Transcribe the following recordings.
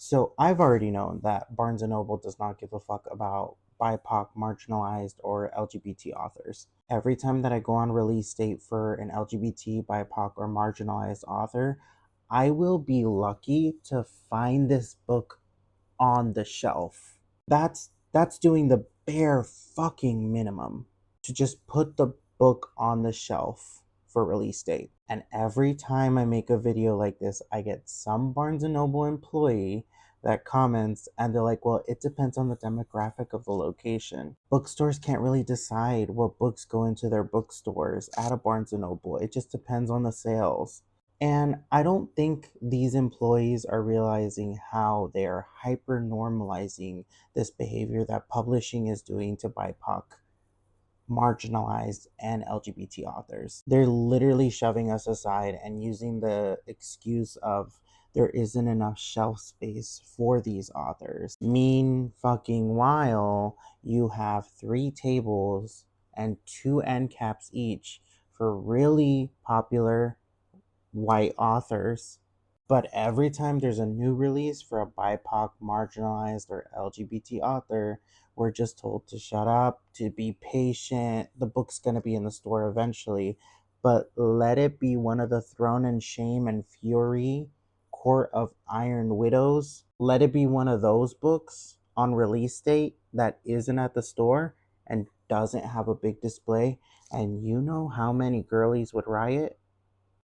So I've already known that Barnes& and Noble does not give a fuck about BIPOC, marginalized, or LGBT authors. Every time that I go on release date for an LGBT, BIPOC, or marginalized author, I will be lucky to find this book on the shelf. That's doing the bare fucking minimum to just put the book on the shelf for release date. And every time I make a video like this, I get some Barnes and Noble employee that comments and they're like, well, it depends on the demographic of the location. Bookstores can't really decide what books go into their bookstores at a Barnes and Noble. It just depends on the sales. And I don't think these employees are realizing how they're hyper normalizing this behavior that publishing is doing to BIPOC, marginalized, and LGBT authors. They're literally shoving us aside and using the excuse of there isn't enough shelf space for these authors. Mean fucking while you have 3 tables and 2 end caps each for really popular white authors. But every time there's a new release for a BIPOC, marginalized, or LGBT author, we're just told to shut up, to be patient. The book's going to be in the store eventually, but let it be one of the Throne and Shame and Fury, Court of Iron Widows. Let it be one of those books on release date that isn't at the store and doesn't have a big display. And you know how many girlies would riot?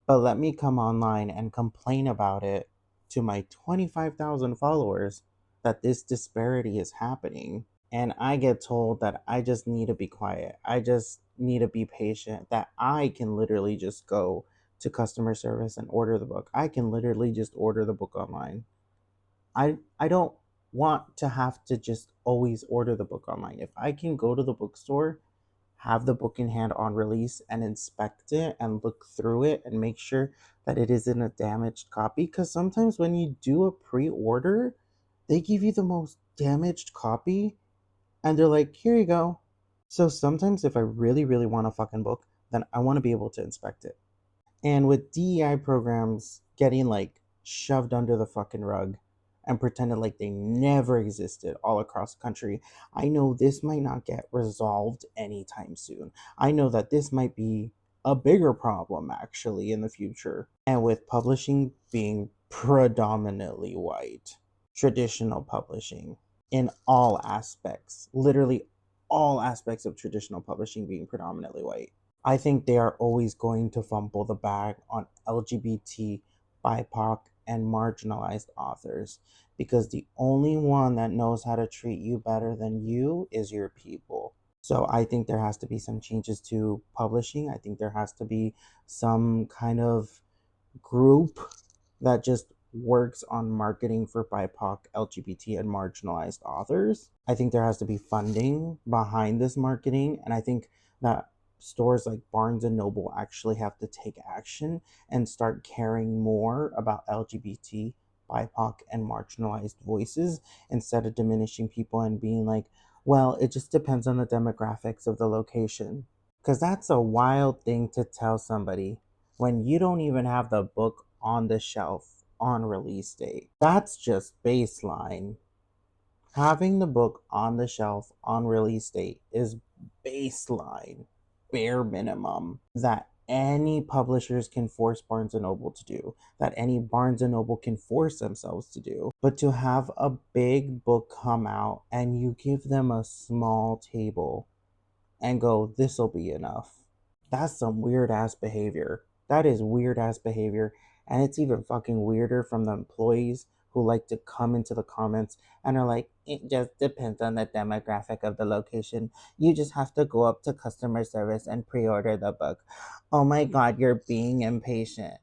But let me come online and complain about it to my 25,000 followers that this disparity is happening. And I get told that I just need to be quiet. I just need to be patient, that I can literally just go to customer service and order the book. I can literally just order the book online. I don't want to have to just always order the book online. If I can go to the bookstore, have the book in hand on release and inspect it and look through it and make sure that it isn't a damaged copy, because sometimes when you do a pre-order, they give you the most damaged copy and they're like, here you go. So sometimes if I really, really want a fucking book, then I want to be able to inspect it. And with DEI programs getting like shoved under the fucking rug and pretended like they never existed all across the country, I know this might not get resolved anytime soon. I know that this might be a bigger problem actually in the future. And with publishing being predominantly white, traditional publishing in all aspects, literally all aspects of traditional publishing being predominantly white, I think they are always going to fumble the bag on LGBT, BIPOC, and marginalized authors because the only one that knows how to treat you better than you is your people. So I think there has to be some changes to publishing. I think there has to be some kind of group that just works on marketing for BIPOC, LGBT, and marginalized authors. I think there has to be funding behind this marketing, and I think that stores like Barnes and Noble actually have to take action and start caring more about LGBT, BIPOC, and marginalized voices instead of diminishing people and being like, well, it just depends on the demographics of the location. Because that's a wild thing to tell somebody when you don't even have the book on the shelf on release date. That's just baseline. Having the book on the shelf on release date is baseline, bare minimum that any publishers can force Barnes and Noble to do, that any Barnes and Noble can force themselves to do. But to have a big book come out and you give them a small table and go, this'll be enough. That's some weird ass behavior. That is weird ass behavior. And it's even fucking weirder from the employees who like to come into the comments and are like, it just depends on the demographic of the location. You just have to go up to customer service and pre order the book. Oh my god, you're being impatient.